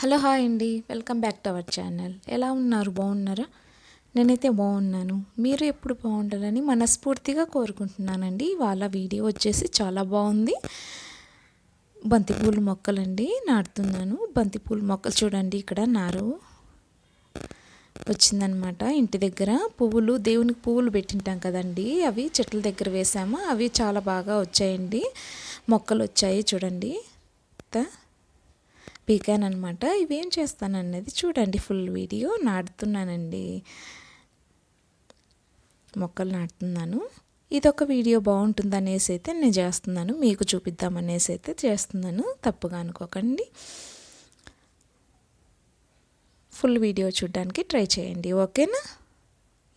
Hello hi అండి, welcome back to our channel. ఎలా ఉన్నారు? బాగున్నారా? నేనైతే బాగున్నాను. మీరు ఎప్పుడు బాగుండాలని మనస్ఫూర్తిగా కోరుకుంటున్నానండి. ఇవాళ వీడియో వచ్చేసి చాలా బాగుంది. బంతిపూల మొక్కలండి నాటుతున్నాను. బంతిపూల మొక్కలు చూడండి, ఇక్కడ నారు వచ్చిందనమాట. ఇంటి దగ్గర పువ్వులు, దేవునికి పువ్వులు పెట్టింటాం కదండి, అవి చెట్ల దగ్గర వేసాము. అవి చాలా బాగా వచ్చాయండి, మొక్కలు వచ్చాయి చూడండి. పీకానమాట. ఇవేం చేస్తానన్నది చూడండి, ఫుల్ వీడియో. నాటుతున్నానండి, మొక్కలు నాటుతున్నాను. ఇదొక వీడియో బాగుంటుంది అనేసి అయితే నేను చేస్తున్నాను, మీకు చూపిద్దామనేసి అయితే చేస్తున్నాను, తప్పుగా అనుకోకండి. ఫుల్ వీడియో చూడడానికి ట్రై చేయండి, ఓకేనా?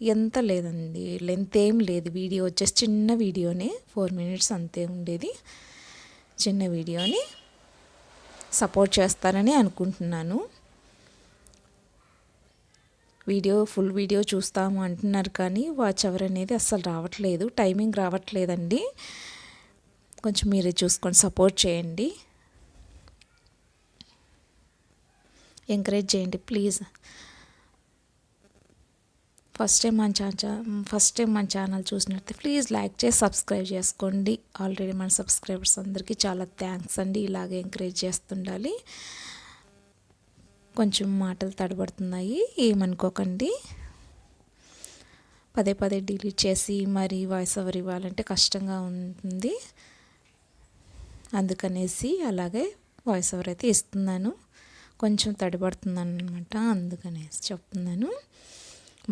ఎంత లేదండి, లెంత్ ఏం లేదు. వీడియో వచ్చేసి చిన్న వీడియోనే, 4 minutes అంతే ఉండేది. చిన్న వీడియోని సపోర్ట్ చేస్తారని అనుకుంటున్నాను. ఫుల్ వీడియో చూస్తాము అంటున్నారు, కానీ వాచ్ అవర్ అనేది అస్సలు రావట్లేదు, టైమింగ్ రావట్లేదండి. కొంచెం మీరే చూసుకొని సపోర్ట్ చేయండి, ఎంకరేజ్ చేయండి ప్లీజ్. ఫస్ట్ టైం మన ఛానల్ చూసినట్టు ప్లీజ్ లైక్ చేసి సబ్స్క్రైబ్ చేసుకోండి. ఆల్రెడీ మన సబ్స్క్రైబర్స్ అందరికీ చాలా థ్యాంక్స్ అండి. ఇలాగే ఎంకరేజ్ చేస్తుండాలి. కొంచెం మాటలు తడబడుతున్నాయి, ఏమనుకోకండి. పదే పదే డిలీట్ చేసి మరి వాయిస్ ఓవర్ ఇవ్వాలంటే కష్టంగా ఉంటుంది, అందుకనేసి అలాగే వాయిస్ ఓవర్ అయితే ఇస్తున్నాను. కొంచెం తడబడుతున్నాను అనమాట, అందుకనేసి చెప్తున్నాను.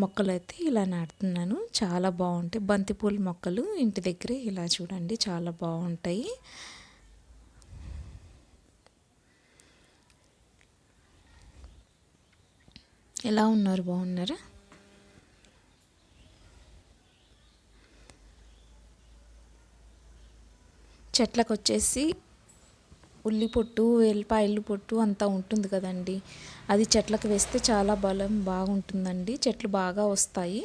మొక్కలు అయితే ఇలా నాటుతున్నాను, చాలా బాగుంటాయి. బంతిపూల మొక్కలు ఇంటి దగ్గరే ఇలా చూడండి, చాలా బాగుంటాయి. ఎలా ఉన్నారు? బాగున్నారా? చెట్లకు వచ్చేసి ఉల్లి పొట్టు, వెల్లిపాయలు పొట్టు అంతా ఉంటుంది కదండి, అది చెట్లకు వేస్తే చాలా బలం బాగుంటుందండి. చెట్లు బాగా వస్తాయి,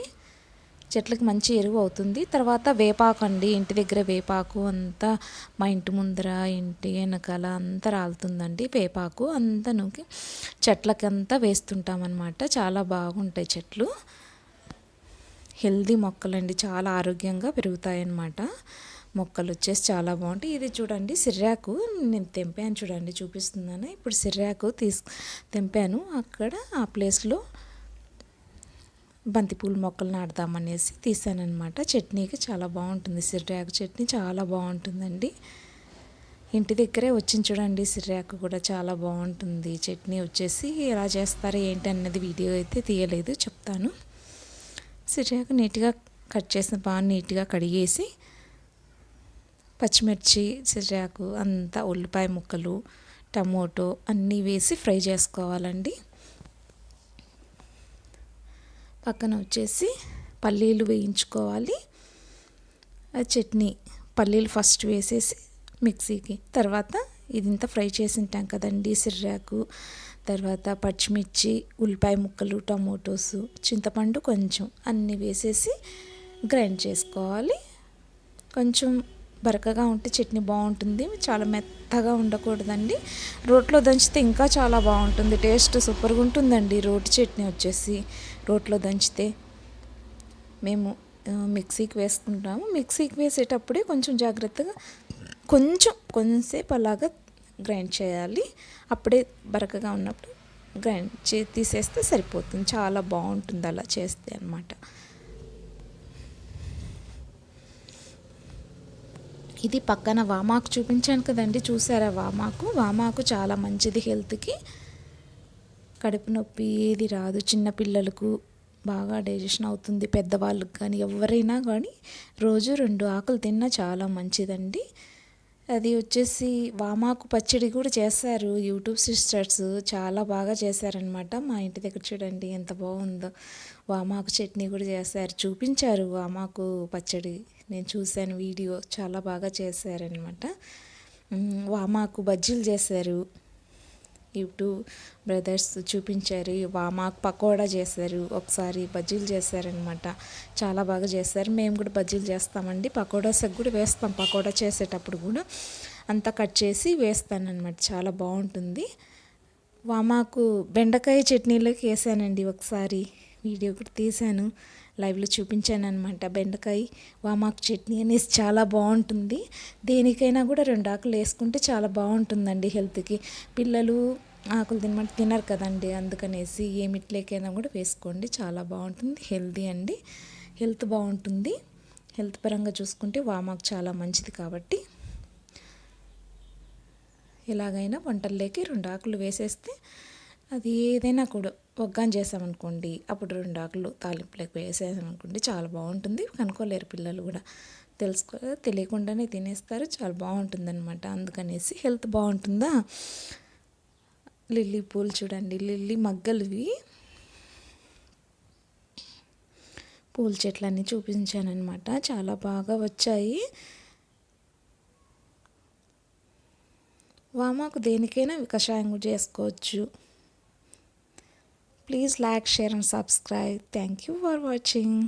చెట్లకు మంచి ఎరువు అవుతుంది. తర్వాత వేపాకు అండి, ఇంటి దగ్గర వేపాకు అంతా మా ఇంటి ముందర, ఇంటి వెనకాల అంతా రాలుతుందండి. వేపాకు అంతా నూకి చెట్లకి అంతా వేస్తుంటామన్నమాట. చాలా బాగుంటాయి చెట్లు, హెల్దీ మొక్కలండి, చాలా ఆరోగ్యంగా పెరుగుతాయి అన్నమాట. మొక్కలు వచ్చేసి చాలా బాగుంటాయి. ఇది చూడండి సిర్రాకు, నేను తెంపాను చూడండి, చూపిస్తున్నాను. ఇప్పుడు సిర్రాకు తెంపాను, అక్కడ ఆ ప్లేస్లో బంతిపూల మొక్కలు నాటుదామనేసి తీసానమాట. చట్నీకి చాలా బాగుంటుంది, సిర్రాకు చట్నీ చాలా బాగుంటుందండి. ఇంటి దగ్గరే వచ్చింది చూడండి, సిర్రాకు కూడా చాలా బాగుంటుంది. చట్నీ వచ్చేసి ఎలా చేస్తారో ఏంటి అన్నది వీడియో అయితే తీయలేదు, చెప్తాను. సిర్రాకు నీట్గా కట్ చేసి బాగా నీట్గా కడిగేసి పచ్చిమిర్చి, సిర్రాకు అంతా, ఉల్లిపాయ ముక్కలు, టమోటో అన్నీ వేసి ఫ్రై చేసుకోవాలండి. పక్కన వచ్చేసి పల్లీలు వేయించుకోవాలి. చట్నీ పల్లీలు ఫస్ట్ వేసేసి మిక్సీకి, తర్వాత ఇదంతా ఫ్రై చేసి ఉంటాం కదండి సిర్రాకు, తర్వాత పచ్చిమిర్చి, ఉల్లిపాయ ముక్కలు, టమోటోస్, చింతపండు కొంచెం అన్నీ వేసేసి గ్రైండ్ చేసుకోవాలి. కొంచెం బరకగా ఉంటే చట్నీ బాగుంటుంది, చాలా మెత్తగా ఉండకూడదండి. రోట్లో దంచితే ఇంకా చాలా బాగుంటుంది, టేస్ట్ సూపర్గా ఉంటుందండి. రోటి చట్నీ వచ్చేసి రోట్లో దంచితే, మేము మిక్సీకి వేసుకుంటాము. మిక్సీకి వేసేటప్పుడే కొంచెం జాగ్రత్తగా కొంచెంసేపు అలాగా గ్రైండ్ చేయాలి. అప్పుడే బరకగా ఉన్నప్పుడు గ్రైండ్ తీసేస్తే సరిపోతుంది, చాలా బాగుంటుంది అలా చేస్తే అన్నమాట. ఇది పక్కన వామాకు చూపించాను కదండి, చూసారా? వామాకు చాలా మంచిది హెల్త్కి. కడుపు నొప్పి ఏది రాదు, చిన్నపిల్లలకు బాగా డైజెషన్ అవుతుంది, పెద్దవాళ్ళకి కానీ ఎవరైనా కానీ రోజు 2 ఆకులు తిన్నా చాలా మంచిదండి. అది వచ్చేసి వామాకు పచ్చడి కూడా చేస్తారు యూట్యూబ్ సిస్టర్స్, చాలా బాగా చేశారనమాట. మా ఇంటి దగ్గర చూడండి ఎంత బాగుందో, వామాకు చట్నీ కూడా చేశారు, చూపించారు వామాకు పచ్చడి. నేను చూశాను వీడియో, చాలా బాగా చేశారనమాట. వామాకు బజ్జీలు చేశారు, యూట్యూబ్ బ్రదర్స్ చూపించారు. వామాకు పకోడా చేశారు, ఒకసారి బజ్జీలు చేశారనమాట, చాలా బాగా చేశారు. మేము కూడా బజ్జీలు చేస్తామండి, పకోడాస్కి కూడా వేస్తాం. పకోడా చేసేటప్పుడు కూడా అంతా కట్ చేసి వేస్తానన్నమాట, చాలా బాగుంటుంది. వామాకు బెండకాయ చట్నీలోకి వేసానండి ఒకసారి, వీడియో కూడా తీశాను, లైవ్లో చూపించాను అనమాట. బెండకాయ వామాకు చట్నీ అనేసి చాలా బాగుంటుంది. దేనికైనా కూడా 2 ఆకులు వేసుకుంటే చాలా బాగుంటుందండి హెల్త్కి. పిల్లలు ఆకులు తినమంటే తినరు కదండి, అందుకనేసి ఏమిట్లేకైనా కూడా వేసుకోండి, చాలా బాగుంటుంది. హెల్తీ అండి, హెల్త్ బాగుంటుంది. హెల్త్ పరంగా చూసుకుంటే వామాకు చాలా మంచిది కాబట్టి ఎలాగైనా వంటల్లోకి 2 ఆకులు వేసేస్తే, అది ఏదైనా కూడా ఒగ్గాని చేసామనుకోండి, అప్పుడు 2 ఆకులు తాలింపులోకి వేసేసామనుకోండి చాలా బాగుంటుంది. కనుక్కోలేరు పిల్లలు కూడా, తెలియకుండానే తినేస్తారు, చాలా బాగుంటుందన్నమాట. అందుకనేసి హెల్త్ బాగుంటుందా. లిల్లీ పూలు చూడండి, లిల్లీ మగ్గలువి పూల చెట్లన్నీ చూపించానమాట, చాలా బాగా వచ్చాయి. వామాకు దేనికైనా కషాయం చేసుకోవచ్చు. Please like, share and subscribe. Thank you for watching.